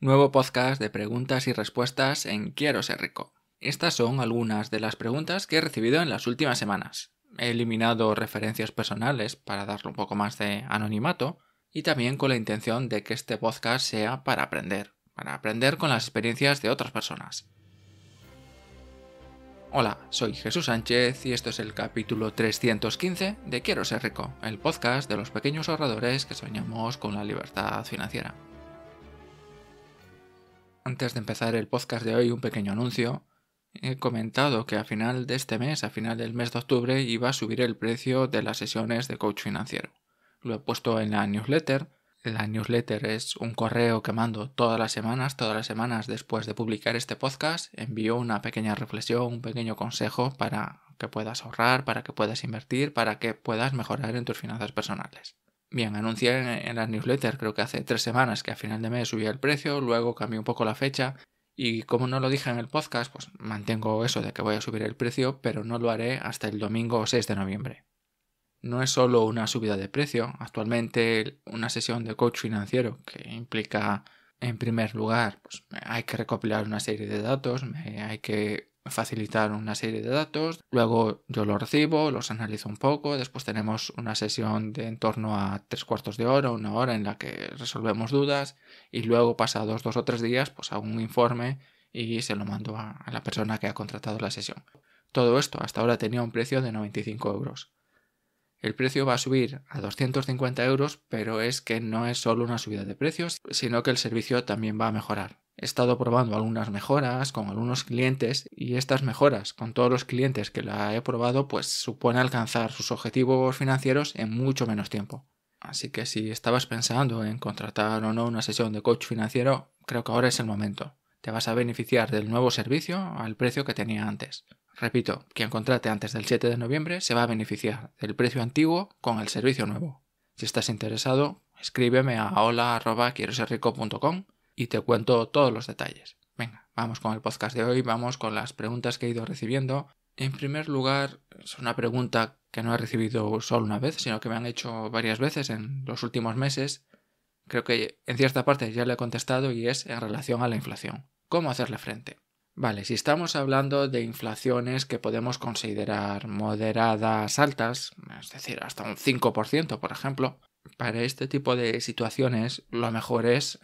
Nuevo podcast de preguntas y respuestas en Quiero ser rico. Estas son algunas de las preguntas que he recibido en las últimas semanas. He eliminado referencias personales para darle un poco más de anonimato y también con la intención de que este podcast sea para aprender con las experiencias de otras personas. Hola, soy Jesús Sánchez y esto es el capítulo 315 de Quiero ser rico, el podcast de los pequeños ahorradores que soñamos con la libertad financiera. Antes de empezar el podcast de hoy, un pequeño anuncio. He comentado que a final de este mes, a final del mes de octubre, iba a subir el precio de las sesiones de coach financiero. Lo he puesto en la newsletter. La newsletter es un correo que mando todas las semanas después de publicar este podcast. Envío una pequeña reflexión, un pequeño consejo para que puedas ahorrar, para que puedas invertir, para que puedas mejorar en tus finanzas personales. Bien, anuncié en la newsletter, creo que hace 3 semanas, que a final de mes subía el precio, luego cambié un poco la fecha y como no lo dije en el podcast, pues mantengo eso de que voy a subir el precio, pero no lo haré hasta el domingo 6 de noviembre. No es solo una subida de precio, actualmente una sesión de coach financiero que implica, en primer lugar, pues hay que recopilar una serie de datos, hay que facilitar una serie de datos, luego yo los recibo, los analizo un poco, después tenemos una sesión de en torno a 3/4 de hora, 1 hora en la que resolvemos dudas y luego pasados 2 o 3 días pues hago un informe y se lo mando a la persona que ha contratado la sesión. Todo esto hasta ahora tenía un precio de 95 euros. El precio va a subir a 250 euros, pero es que no es solo una subida de precios, sino que el servicio también va a mejorar. He estado probando algunas mejoras con algunos clientes y estas mejoras con todos los clientes que la he probado pues supone alcanzar sus objetivos financieros en mucho menos tiempo. Así que si estabas pensando en contratar o no una sesión de coach financiero, creo que ahora es el momento. Te vas a beneficiar del nuevo servicio al precio que tenía antes. Repito, quien contrate antes del 7 de noviembre se va a beneficiar del precio antiguo con el servicio nuevo. Si estás interesado, escríbeme a hola@quieroserrico.com y te cuento todos los detalles. Venga, vamos con el podcast de hoy, vamos con las preguntas que he ido recibiendo. En primer lugar, es una pregunta que no he recibido solo una vez, sino que me han hecho varias veces en los últimos meses. Creo que en cierta parte ya le he contestado y es en relación a la inflación. ¿Cómo hacerle frente? Vale, si estamos hablando de inflaciones que podemos considerar moderadas altas, es decir, hasta un 5%, por ejemplo, para este tipo de situaciones lo mejor es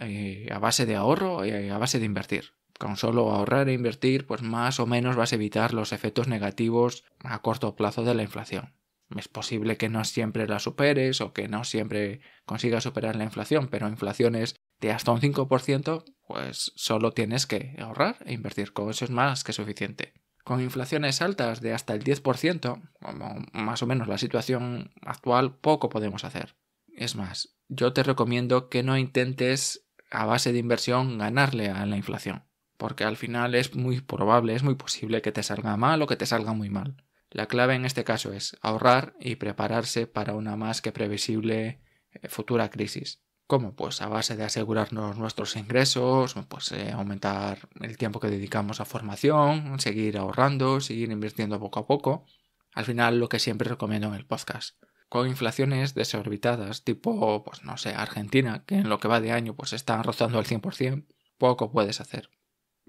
a base de ahorro y a base de invertir. Con solo ahorrar e invertir, pues más o menos vas a evitar los efectos negativos a corto plazo de la inflación. Es posible que no siempre la superes o que no siempre consigas superar la inflación, pero inflaciones de hasta un 5%, pues solo tienes que ahorrar e invertir. Con eso es más que suficiente. Con inflaciones altas de hasta el 10%, como más o menos la situación actual, poco podemos hacer. Es más, yo te recomiendo que no intentes a base de inversión ganarle a la inflación, porque al final es muy probable, es muy posible que te salga mal o que te salga muy mal. La clave en este caso es ahorrar y prepararse para una más que previsible futura crisis. ¿Cómo? Pues a base de asegurarnos nuestros ingresos, pues aumentar el tiempo que dedicamos a formación, seguir ahorrando, seguir invirtiendo poco a poco. Al final lo que siempre recomiendo en el podcast. Con inflaciones desorbitadas, tipo, pues no sé, Argentina, que en lo que va de año pues están rozando el 100%, poco puedes hacer.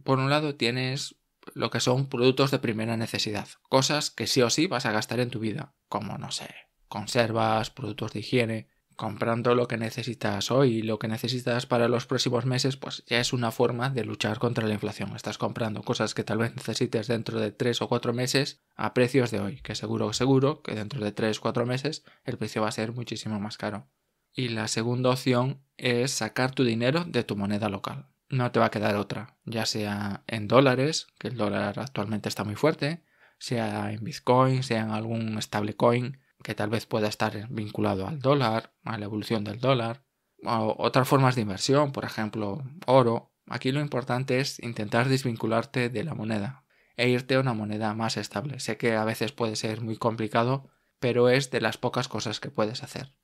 Por un lado tienes lo que son productos de primera necesidad, cosas que sí o sí vas a gastar en tu vida, como, no sé, conservas, productos de higiene. Comprando lo que necesitas hoy y lo que necesitas para los próximos meses, pues ya es una forma de luchar contra la inflación. Estás comprando cosas que tal vez necesites dentro de 3 o 4 meses a precios de hoy, que seguro que dentro de 3 o 4 meses el precio va a ser muchísimo más caro. Y la segunda opción es sacar tu dinero de tu moneda local. No te va a quedar otra, ya sea en dólares, que el dólar actualmente está muy fuerte, sea en Bitcoin, sea en algún stablecoin que tal vez pueda estar vinculado al dólar, a la evolución del dólar, o otras formas de inversión, por ejemplo, oro. Aquí lo importante es intentar desvincularte de la moneda e irte a una moneda más estable. Sé que a veces puede ser muy complicado, pero es de las pocas cosas que puedes hacer.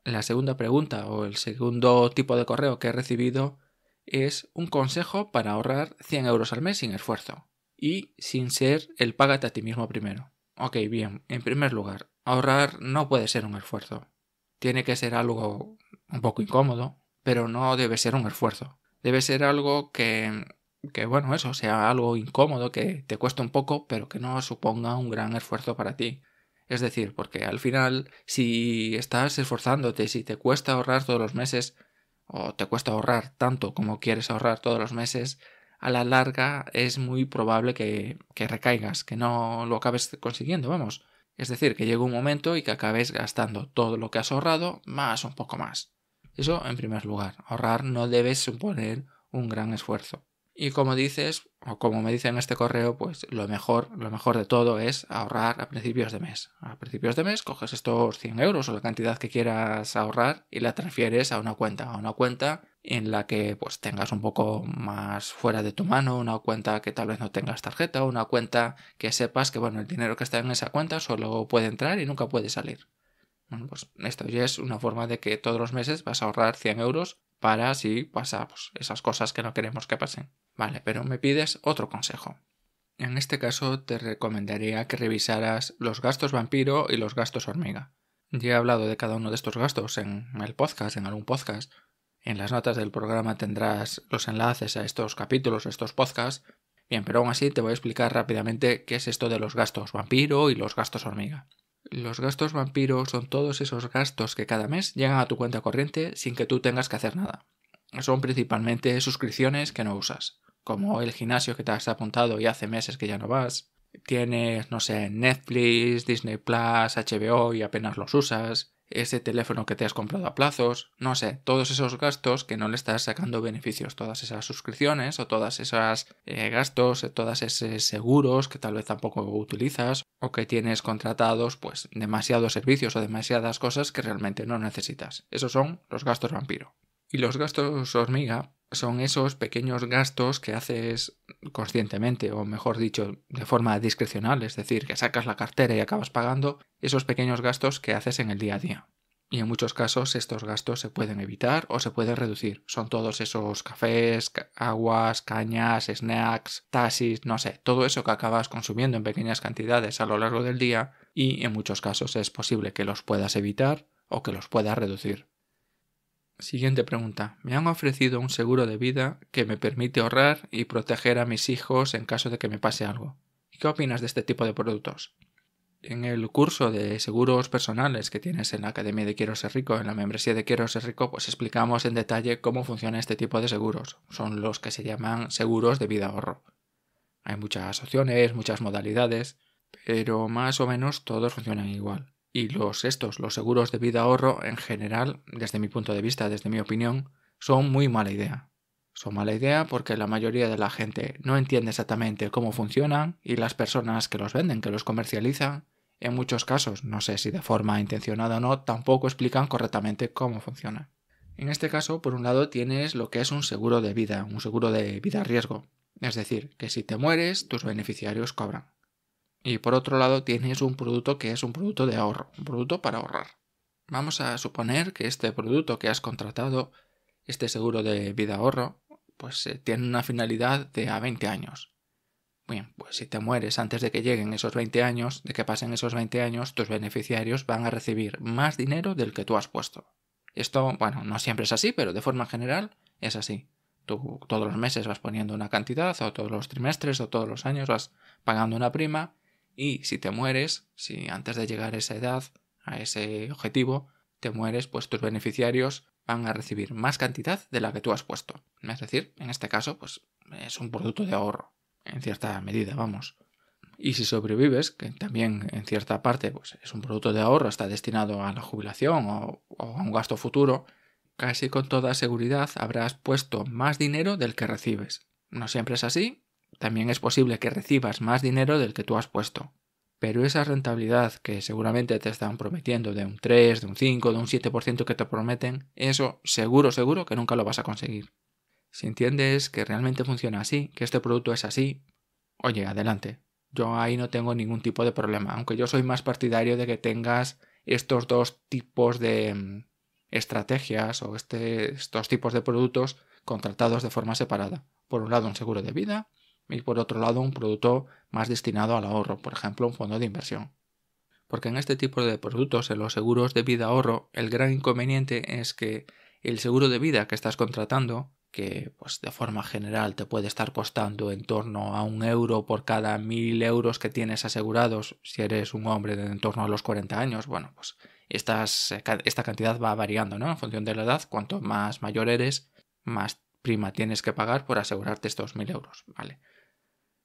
La segunda pregunta o el segundo tipo de correo que he recibido es un consejo para ahorrar 100 euros al mes sin esfuerzo y sin ser el págate a ti mismo primero. Ok, bien, en primer lugar, ahorrar no puede ser un esfuerzo. Tiene que ser algo un poco incómodo, pero no debe ser un esfuerzo. Debe ser algo que bueno, eso, sea algo incómodo, que te cueste un poco, pero que no suponga un gran esfuerzo para ti. Es decir, porque al final, si estás esforzándote, si te cuesta ahorrar todos los meses, o te cuesta ahorrar tanto como quieres ahorrar todos los meses, a la larga es muy probable que recaigas, que no lo acabes consiguiendo, vamos. Es decir, que llegue un momento y que acabes gastando todo lo que has ahorrado más un poco más. Eso en primer lugar. Ahorrar no debe suponer un gran esfuerzo. Y como dices, o como me dice en este correo, pues lo mejor de todo es ahorrar a principios de mes. A principios de mes coges estos 100 euros o la cantidad que quieras ahorrar y la transfieres a una cuenta en la que pues tengas un poco más fuera de tu mano, una cuenta que tal vez no tengas tarjeta, una cuenta que sepas que bueno, el dinero que está en esa cuenta solo puede entrar y nunca puede salir. Bueno, pues esto ya es una forma de que todos los meses vas a ahorrar 100 euros para si pasa pues, esas cosas que no queremos que pasen. Vale, pero me pides otro consejo. En este caso te recomendaría que revisaras los gastos vampiro y los gastos hormiga. Ya he hablado de cada uno de estos gastos en el podcast, en algún podcast. En las notas del programa tendrás los enlaces a estos capítulos, a estos podcasts. Bien, pero aún así te voy a explicar rápidamente qué es esto de los gastos vampiro y los gastos hormiga. Los gastos vampiro son todos esos gastos que cada mes llegan a tu cuenta corriente sin que tú tengas que hacer nada. Son principalmente suscripciones que no usas, como el gimnasio que te has apuntado y hace meses que ya no vas. Tienes, no sé, Netflix, Disney Plus, HBO y apenas los usas. Ese teléfono que te has comprado a plazos. No sé, todos esos gastos que no le estás sacando beneficios. Todas esas suscripciones o todas esas gastos, todos esos seguros que tal vez tampoco utilizas o que tienes contratados pues demasiados servicios o demasiadas cosas que realmente no necesitas. Esos son los gastos vampiro. Y los gastos hormiga son esos pequeños gastos que haces conscientemente, o mejor dicho, de forma discrecional, es decir, que sacas la cartera y acabas pagando esos pequeños gastos que haces en el día a día. Y en muchos casos estos gastos se pueden evitar o se pueden reducir. Son todos esos cafés, aguas, cañas, snacks, taxis, no sé, todo eso que acabas consumiendo en pequeñas cantidades a lo largo del día y en muchos casos es posible que los puedas evitar o que los puedas reducir. Siguiente pregunta. Me han ofrecido un seguro de vida que me permite ahorrar y proteger a mis hijos en caso de que me pase algo. ¿Qué opinas de este tipo de productos? En el curso de seguros personales que tienes en la Academia de Quiero Ser Rico, en la membresía de Quiero Ser Rico, pues explicamos en detalle cómo funciona este tipo de seguros. Son los que se llaman seguros de vida ahorro. Hay muchas opciones, muchas modalidades, pero más o menos todos funcionan igual. Y los seguros de vida ahorro, en general, desde mi punto de vista, desde mi opinión, son muy mala idea. Son mala idea porque la mayoría de la gente no entiende exactamente cómo funcionan y las personas que los venden, que los comercializan, en muchos casos, no sé si de forma intencionada o no, tampoco explican correctamente cómo funciona. En este caso, por un lado, tienes lo que es un seguro de vida riesgo. Es decir, que si te mueres, tus beneficiarios cobran. Y por otro lado tienes un producto que es un producto de ahorro, un producto para ahorrar. Vamos a suponer que este producto que has contratado, este seguro de vida ahorro, pues tiene una finalidad de a 20 años. Bien, pues si te mueres antes de que lleguen esos 20 años, de que pasen esos 20 años, tus beneficiarios van a recibir más dinero del que tú has puesto. Esto, bueno, no siempre es así, pero de forma general es así. Tú todos los meses vas poniendo una cantidad, o todos los trimestres, o todos los años vas pagando una prima. Y si te mueres, si antes de llegar a esa edad, a ese objetivo, te mueres, pues tus beneficiarios van a recibir más cantidad de la que tú has puesto. Es decir, en este caso, pues es un producto de ahorro, en cierta medida, vamos. Y si sobrevives, que también en cierta parte pues es un producto de ahorro, está destinado a la jubilación o a un gasto futuro, casi con toda seguridad habrás puesto más dinero del que recibes. No siempre es así. También es posible que recibas más dinero del que tú has puesto. Pero esa rentabilidad que seguramente te están prometiendo de un 3, de un 5, de un 7% que te prometen, eso seguro que nunca lo vas a conseguir. Si entiendes que realmente funciona así, que este producto es así, oye, adelante. Yo ahí no tengo ningún tipo de problema, aunque yo soy más partidario de que tengas estos dos tipos de estrategias o estos tipos de productos contratados de forma separada. Por un lado un seguro de vida y por otro lado un producto más destinado al ahorro, por ejemplo un fondo de inversión. Porque en este tipo de productos, en los seguros de vida ahorro, el gran inconveniente es que el seguro de vida que estás contratando que pues de forma general te puede estar costando en torno a 1 euro por cada 1.000 euros que tienes asegurados si eres un hombre de en torno a los 40 años. Bueno, pues esta cantidad va variando, ¿no? En función de la edad, cuanto más mayor eres, más prima tienes que pagar por asegurarte estos 1.000 euros, ¿vale?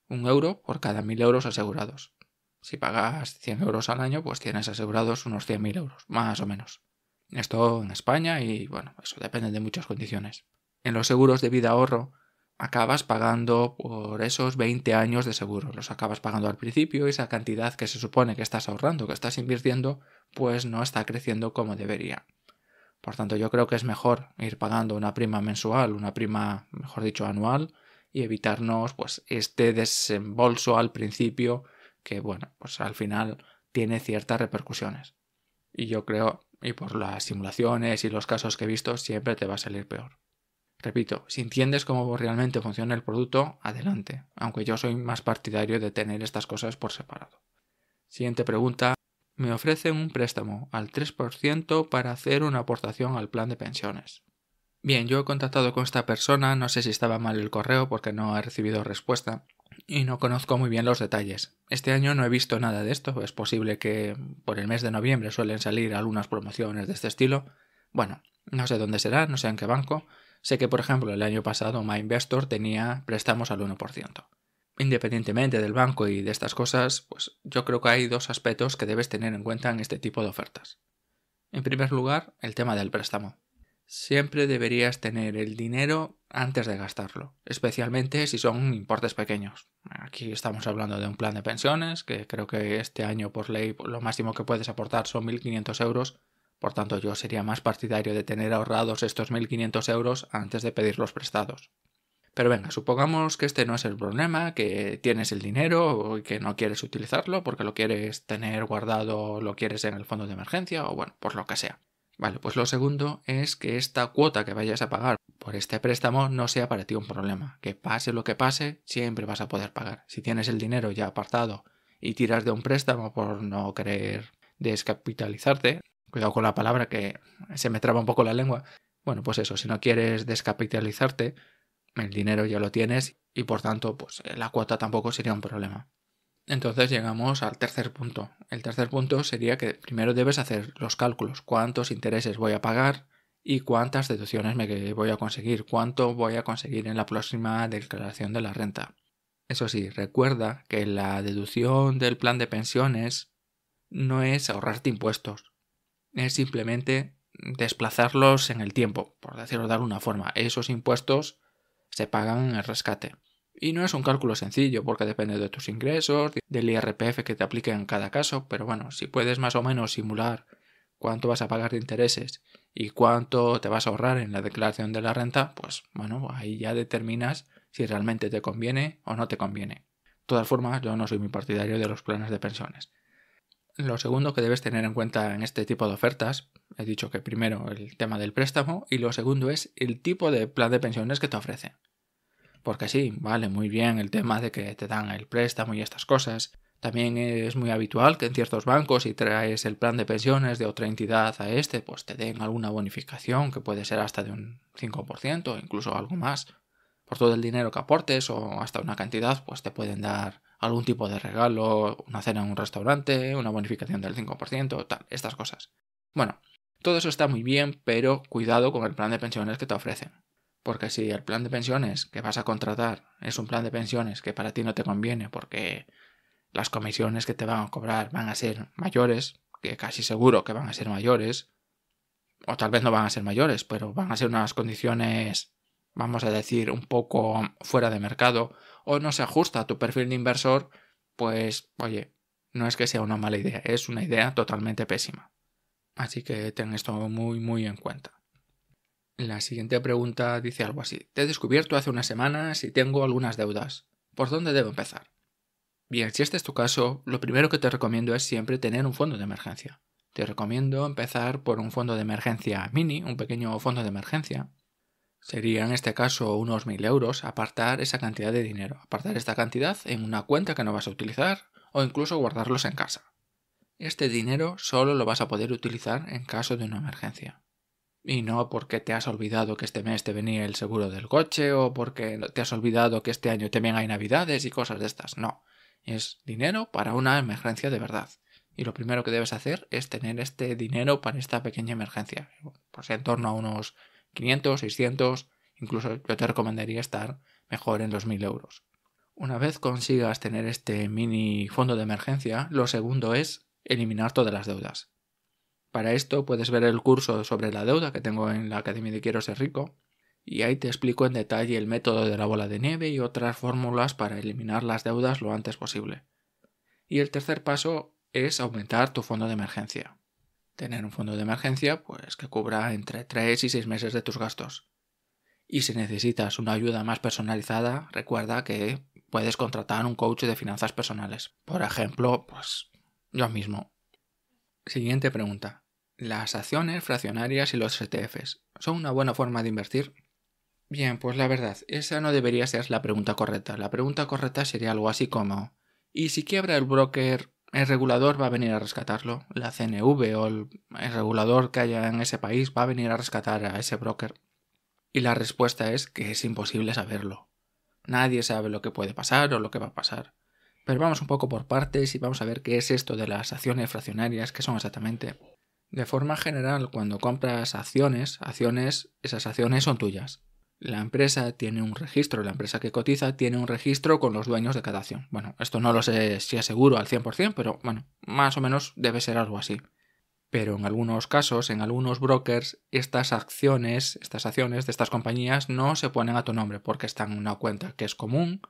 1 euro por cada 1.000 euros asegurados. Si pagas 100 euros al año, pues tienes asegurados unos 100.000 euros, más o menos. Esto en España y, bueno, eso depende de muchas condiciones. En los seguros de vida ahorro acabas pagando por esos 20 años de seguro. Los acabas pagando al principio y esa cantidad que se supone que estás ahorrando, que estás invirtiendo, pues no está creciendo como debería. Por tanto, yo creo que es mejor ir pagando una prima mensual, una prima, mejor dicho, anual, y evitarnos pues este desembolso al principio que, bueno, pues al final tiene ciertas repercusiones. Y yo creo, y por las simulaciones y los casos que he visto, siempre te va a salir peor. Repito, si entiendes cómo realmente funciona el producto, adelante, aunque yo soy más partidario de tener estas cosas por separado. Siguiente pregunta. Me ofrecen un préstamo al 3% para hacer una aportación al plan de pensiones. Bien, yo he contactado con esta persona, no sé si estaba mal el correo porque no he recibido respuesta y no conozco muy bien los detalles. Este año no he visto nada de esto, es posible que por el mes de noviembre suelen salir algunas promociones de este estilo. Bueno, no sé dónde será, no sé en qué banco. Sé que, por ejemplo, el año pasado MyInvestor tenía préstamos al 1%. Independientemente del banco y de estas cosas, pues yo creo que hay dos aspectos que debes tener en cuenta en este tipo de ofertas. En primer lugar, el tema del préstamo. Siempre deberías tener el dinero antes de gastarlo, especialmente si son importes pequeños. Aquí estamos hablando de un plan de pensiones, que creo que este año por ley lo máximo que puedes aportar son 1.500 euros. Por tanto, yo sería más partidario de tener ahorrados estos 1.500 euros antes de pedirlos prestados. Pero venga, supongamos que este no es el problema, que tienes el dinero y que no quieres utilizarlo porque lo quieres tener guardado, lo quieres en el fondo de emergencia o bueno, por lo que sea. Vale, pues lo segundo es que esta cuota que vayas a pagar por este préstamo no sea para ti un problema. Que pase lo que pase, siempre vas a poder pagar. Si tienes el dinero ya apartado y tiras de un préstamo por no querer descapitalizarte, cuidado con la palabra que se me traba un poco la lengua. Bueno, pues eso, si no quieres descapitalizarte, el dinero ya lo tienes y por tanto pues la cuota tampoco sería un problema. Entonces llegamos al tercer punto. El tercer punto sería que primero debes hacer los cálculos. ¿Cuántos intereses voy a pagar y cuántas deducciones me voy a conseguir? ¿Cuánto voy a conseguir en la próxima declaración de la renta? Eso sí, recuerda que la deducción del plan de pensiones no es ahorrarte impuestos. Es simplemente desplazarlos en el tiempo, por decirlo de alguna forma. Esos impuestos se pagan en el rescate. Y no es un cálculo sencillo porque depende de tus ingresos, del IRPF que te aplique en cada caso, pero bueno, si puedes más o menos simular cuánto vas a pagar de intereses y cuánto te vas a ahorrar en la declaración de la renta, pues bueno, ahí ya determinas si realmente te conviene o no te conviene. De todas formas, yo no soy muy partidario de los planes de pensiones. Lo segundo que debes tener en cuenta en este tipo de ofertas, he dicho que primero el tema del préstamo y lo segundo es el tipo de plan de pensiones que te ofrecen. Porque sí, vale, muy bien el tema de que te dan el préstamo y estas cosas. También es muy habitual que en ciertos bancos si traes el plan de pensiones de otra entidad a este, pues te den alguna bonificación que puede ser hasta de un 5% o incluso algo más. Por todo el dinero que aportes o hasta una cantidad, pues te pueden dar algún tipo de regalo, una cena en un restaurante, una bonificación del 5%, tal, estas cosas. Bueno, todo eso está muy bien, pero cuidado con el plan de pensiones que te ofrecen. Porque si el plan de pensiones que vas a contratar es un plan de pensiones que para ti no te conviene porque las comisiones que te van a cobrar van a ser mayores, que casi seguro que van a ser mayores, o tal vez no van a ser mayores, pero van a ser unas condiciones, vamos a decir, un poco fuera de mercado, o no se ajusta a tu perfil de inversor, pues, oye, no es que sea una mala idea, es una idea totalmente pésima. Así que ten esto muy, muy en cuenta. La siguiente pregunta dice algo así. Te he descubierto hace unas semanas y tengo algunas deudas. ¿Por dónde debo empezar? Bien, si este es tu caso, lo primero que te recomiendo es siempre tener un fondo de emergencia. Te recomiendo empezar por un fondo de emergencia mini, un pequeño fondo de emergencia. Sería en este caso unos 1.000 euros, apartar esa cantidad de dinero, apartar esta cantidad en una cuenta que no vas a utilizar o incluso guardarlos en casa. Este dinero solo lo vas a poder utilizar en caso de una emergencia. Y no porque te has olvidado que este mes te venía el seguro del coche o porque te has olvidado que este año también hay navidades y cosas de estas. No, es dinero para una emergencia de verdad. Y lo primero que debes hacer es tener este dinero para esta pequeña emergencia. Pues en torno a unos 500, 600, incluso yo te recomendaría estar mejor en los 1000 euros. Una vez consigas tener este mini fondo de emergencia, lo segundo es eliminar todas las deudas. Para esto puedes ver el curso sobre la deuda que tengo en la Academia de Quiero Ser Rico y ahí te explico en detalle el método de la bola de nieve y otras fórmulas para eliminar las deudas lo antes posible. Y el tercer paso es aumentar tu fondo de emergencia. Tener un fondo de emergencia pues que cubra entre 3 y 6 meses de tus gastos. Y si necesitas una ayuda más personalizada, recuerda que puedes contratar un coach de finanzas personales. Por ejemplo, pues yo mismo. Siguiente pregunta. ¿Las acciones fraccionarias y los ETFs son una buena forma de invertir? Bien, pues la verdad, esa no debería ser la pregunta correcta. La pregunta correcta sería algo así como: ¿y si quiebra el broker, el regulador va a venir a rescatarlo? ¿La CNV o el regulador que haya en ese país va a venir a rescatar a ese broker? Y la respuesta es que es imposible saberlo. Nadie sabe lo que puede pasar o lo que va a pasar. Pero vamos un poco por partes y vamos a ver qué es esto de las acciones fraccionarias, qué son exactamente. De forma general, cuando compras acciones, esas acciones son tuyas. La empresa tiene un registro, la empresa que cotiza tiene un registro con los dueños de cada acción. Bueno, esto no lo sé si es seguro al 100%, pero bueno, más o menos debe ser algo así. Pero en algunos casos, en algunos brokers, estas acciones de estas compañías no se ponen a tu nombre porque están en una cuenta que es común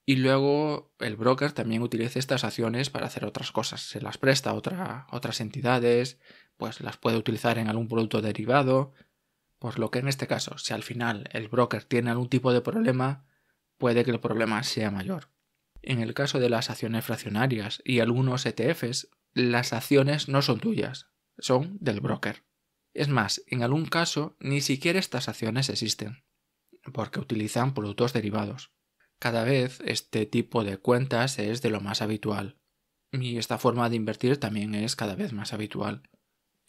y luego el broker también utiliza estas acciones para hacer otras cosas. Se las presta a otras entidades, pues las puede utilizar en algún producto derivado. Por lo que en este caso, si al final el broker tiene algún tipo de problema, puede que el problema sea mayor. En el caso de las acciones fraccionarias y algunos ETFs, las acciones no son tuyas, son del broker. Es más, en algún caso ni siquiera estas acciones existen, porque utilizan productos derivados. Cada vez este tipo de cuentas es de lo más habitual, y esta forma de invertir también es cada vez más habitual.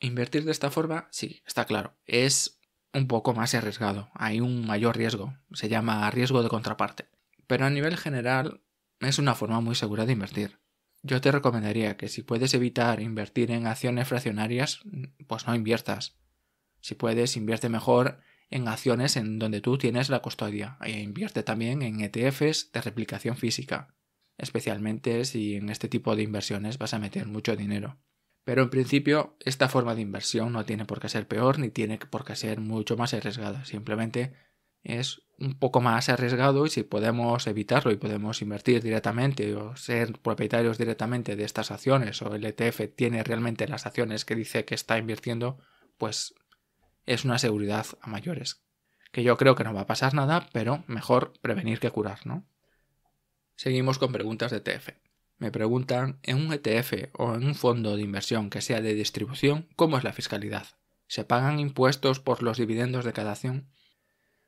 Invertir de esta forma, sí, está claro, es un poco más arriesgado, hay un mayor riesgo, se llama riesgo de contraparte. Pero a nivel general es una forma muy segura de invertir. Yo te recomendaría que si puedes evitar invertir en acciones fraccionarias, pues no inviertas. Si puedes, invierte mejor en acciones en donde tú tienes la custodia e invierte también en ETFs de replicación física, especialmente si en este tipo de inversiones vas a meter mucho dinero. Pero en principio esta forma de inversión no tiene por qué ser peor ni tiene por qué ser mucho más arriesgada, simplemente es un poco más arriesgado y si podemos evitarlo y podemos invertir directamente o ser propietarios directamente de estas acciones o el ETF tiene realmente las acciones que dice que está invirtiendo, pues es una seguridad a mayores. Que yo creo que no va a pasar nada, pero mejor prevenir que curar, ¿no? Seguimos con preguntas de ETF. Me preguntan, en un ETF o en un fondo de inversión que sea de distribución, ¿cómo es la fiscalidad? ¿Se pagan impuestos por los dividendos de cada acción?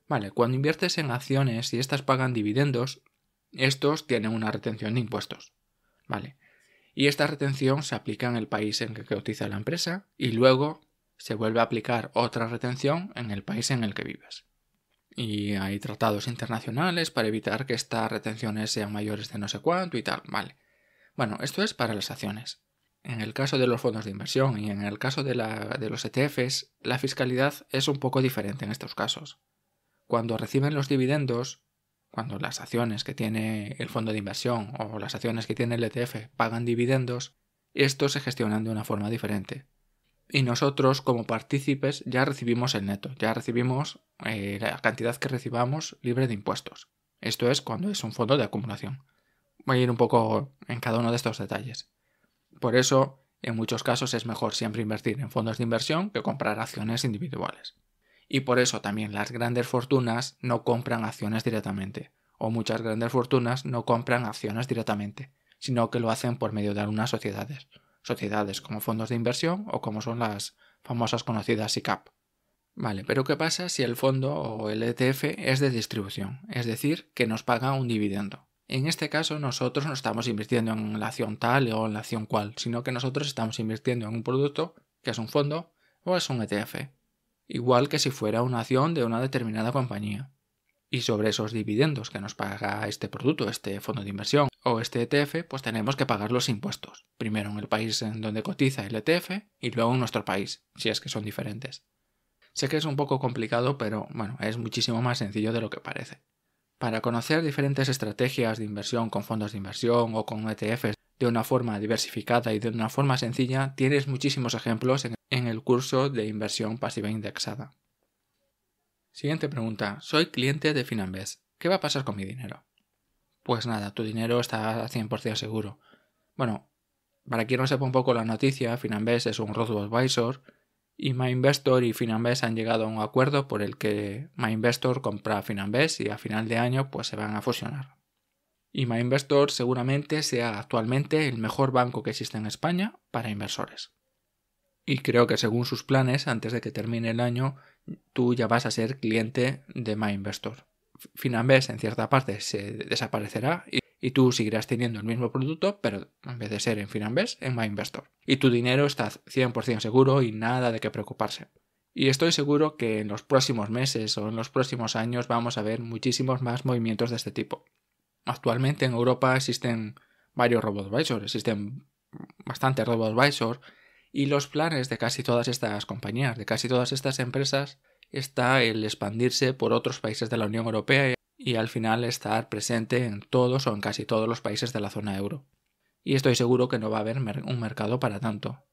Vale, cuando inviertes en acciones y estas pagan dividendos, estos tienen una retención de impuestos. Vale. Y esta retención se aplica en el país en que cotiza la empresa y luego se vuelve a aplicar otra retención en el país en el que vives. Y hay tratados internacionales para evitar que estas retenciones sean mayores de no sé cuánto y tal. Vale. Bueno, esto es para las acciones. En el caso de los fondos de inversión y en el caso de los ETFs, la fiscalidad es un poco diferente en estos casos. Cuando reciben los dividendos, cuando las acciones que tiene el fondo de inversión o las acciones que tiene el ETF pagan dividendos, estos se gestionan de una forma diferente. Y nosotros como partícipes ya recibimos el neto, ya recibimos la cantidad que recibamos libre de impuestos. Esto es cuando es un fondo de acumulación. Voy a ir un poco en cada uno de estos detalles. Por eso, en muchos casos es mejor siempre invertir en fondos de inversión que comprar acciones individuales. Y por eso también las grandes fortunas no compran acciones directamente, o muchas grandes fortunas no compran acciones directamente, sino que lo hacen por medio de algunas sociedades como fondos de inversión o como son las famosas conocidas SICAV. Vale, pero ¿qué pasa si el fondo o el ETF es de distribución? Es decir, que nos paga un dividendo. En este caso nosotros no estamos invirtiendo en la acción tal o en la acción cual, sino que nosotros estamos invirtiendo en un producto que es un fondo o es un ETF. igual que si fuera una acción de una determinada compañía. Y sobre esos dividendos que nos paga este producto, este fondo de inversión o este ETF, pues tenemos que pagar los impuestos. Primero en el país en donde cotiza el ETF y luego en nuestro país, si es que son diferentes. Sé que es un poco complicado, pero bueno, es muchísimo más sencillo de lo que parece. Para conocer diferentes estrategias de inversión con fondos de inversión o con ETFs de una forma diversificada y de una forma sencilla, tienes muchísimos ejemplos en el curso de inversión pasiva indexada. Siguiente pregunta. Soy cliente de Finanbest. ¿Qué va a pasar con mi dinero? Pues nada, tu dinero está 100% seguro. Bueno, para quien no sepa un poco la noticia, Finanbest es un robo-advisor y MyInvestor y Finanbest han llegado a un acuerdo por el que MyInvestor compra a Finanbest y a final de año pues se van a fusionar. Y MyInvestor seguramente sea actualmente el mejor banco que existe en España para inversores. Y creo que según sus planes, antes de que termine el año, tú ya vas a ser cliente de MyInvestor. Finanbest en cierta parte se desaparecerá y tú seguirás teniendo el mismo producto, pero en vez de ser en Finanbest, en MyInvestor. Y tu dinero está 100% seguro y nada de qué preocuparse. Y estoy seguro que en los próximos meses o en los próximos años vamos a ver muchísimos más movimientos de este tipo. Actualmente en Europa existen varios robo-advisors, existen bastantes robo-advisors y los planes de casi todas estas compañías, de casi todas estas empresas, está el expandirse por otros países de la Unión Europea y al final estar presente en todos o en casi todos los países de la zona euro. Y estoy seguro que no va a haber un mercado para tanto.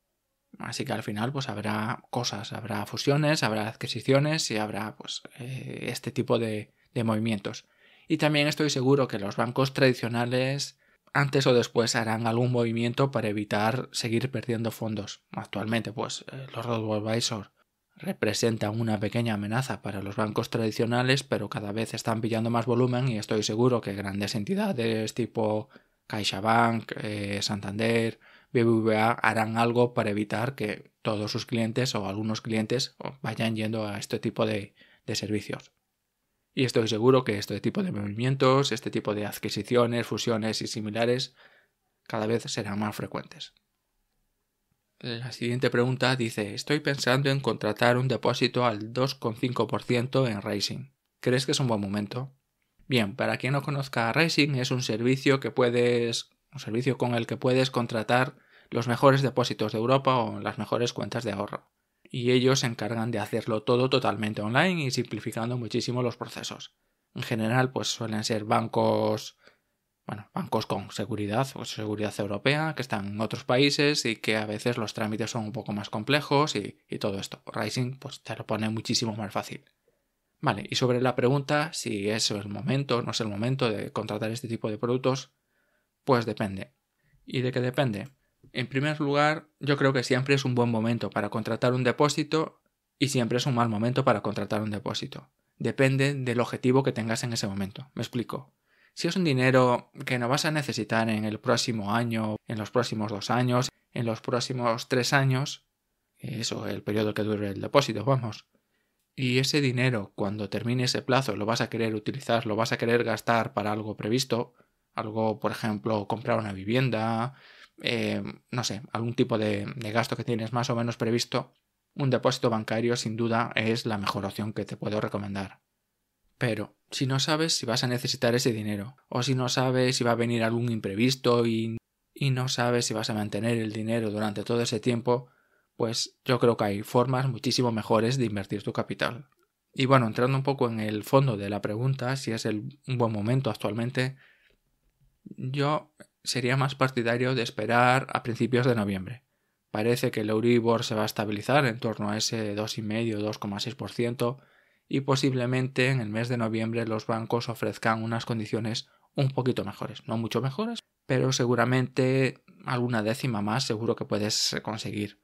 Así que al final pues habrá cosas, habrá fusiones, habrá adquisiciones y habrá pues este tipo de movimientos. Y también estoy seguro que los bancos tradicionales antes o después harán algún movimiento para evitar seguir perdiendo fondos. Actualmente pues los robo-advisor representan una pequeña amenaza para los bancos tradicionales, pero cada vez están pillando más volumen y estoy seguro que grandes entidades tipo CaixaBank, Santander, BBVA harán algo para evitar que todos sus clientes o algunos clientes vayan yendo a este tipo de servicios. Y estoy seguro que este tipo de movimientos, este tipo de adquisiciones, fusiones y similares cada vez serán más frecuentes. La siguiente pregunta dice: estoy pensando en contratar un depósito al 2,5% en Raisin. ¿Crees que es un buen momento? Bien, para quien no conozca, Raisin es un servicio con el que puedes contratar los mejores depósitos de Europa o las mejores cuentas de ahorro. Y ellos se encargan de hacerlo todo totalmente online y simplificando muchísimo los procesos. En general, pues suelen ser bancos con seguridad o seguridad europea que están en otros países y que a veces los trámites son un poco más complejos y todo esto. Raisin pues te lo pone muchísimo más fácil. Vale, y sobre la pregunta si es el momento o no es el momento de contratar este tipo de productos, pues depende. ¿Y de qué depende? En primer lugar, yo creo que siempre es un buen momento para contratar un depósito y siempre es un mal momento para contratar un depósito. Depende del objetivo que tengas en ese momento. Me explico. Si es un dinero que no vas a necesitar en el próximo año, en los próximos 2 años, en los próximos 3 años, eso, el periodo que dure el depósito, vamos. Y ese dinero, cuando termine ese plazo, lo vas a querer utilizar, lo vas a querer gastar para algo previsto, algo, por ejemplo, comprar una vivienda, no sé, algún tipo de gasto que tienes más o menos previsto, un depósito bancario sin duda es la mejor opción que te puedo recomendar. Pero si no sabes si vas a necesitar ese dinero, o si no sabes si va a venir algún imprevisto y no sabes si vas a mantener el dinero durante todo ese tiempo, pues yo creo que hay formas muchísimo mejores de invertir tu capital. Y bueno, entrando un poco en el fondo de la pregunta, si es un buen momento actualmente, yo sería más partidario de esperar a principios de noviembre. Parece que el Euribor se va a estabilizar en torno a ese 2,5-2,6% y posiblemente en el mes de noviembre los bancos ofrezcan unas condiciones un poquito mejores, no mucho mejores, pero seguramente alguna décima más seguro que puedes conseguir.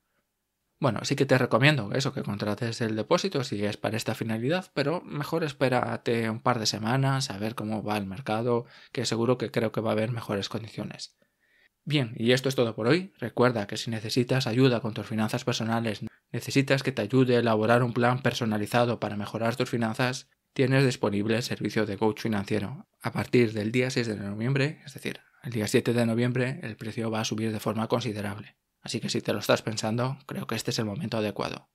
Bueno, sí que te recomiendo eso, que contrates el depósito si es para esta finalidad, pero mejor espérate un par de semanas a ver cómo va el mercado, que seguro que creo que va a haber mejores condiciones. Bien, y esto es todo por hoy. Recuerda que si necesitas ayuda con tus finanzas personales, necesitas que te ayude a elaborar un plan personalizado para mejorar tus finanzas, tienes disponible el servicio de coach financiero. A partir del día 6 de noviembre, es decir, el día 7 de noviembre, el precio va a subir de forma considerable. Así que si te lo estás pensando, creo que este es el momento adecuado.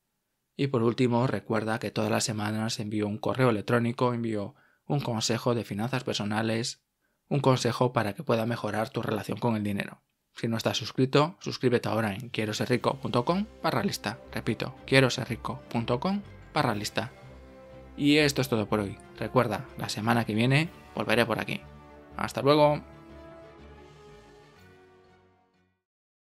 Y por último, recuerda que todas las semanas envío un correo electrónico, envío un consejo de finanzas personales, un consejo para que pueda mejorar tu relación con el dinero. Si no estás suscrito, suscríbete ahora en quieroserrico.com/lista. Repito, quieroserrico.com/lista. Y esto es todo por hoy. Recuerda, la semana que viene volveré por aquí. ¡Hasta luego!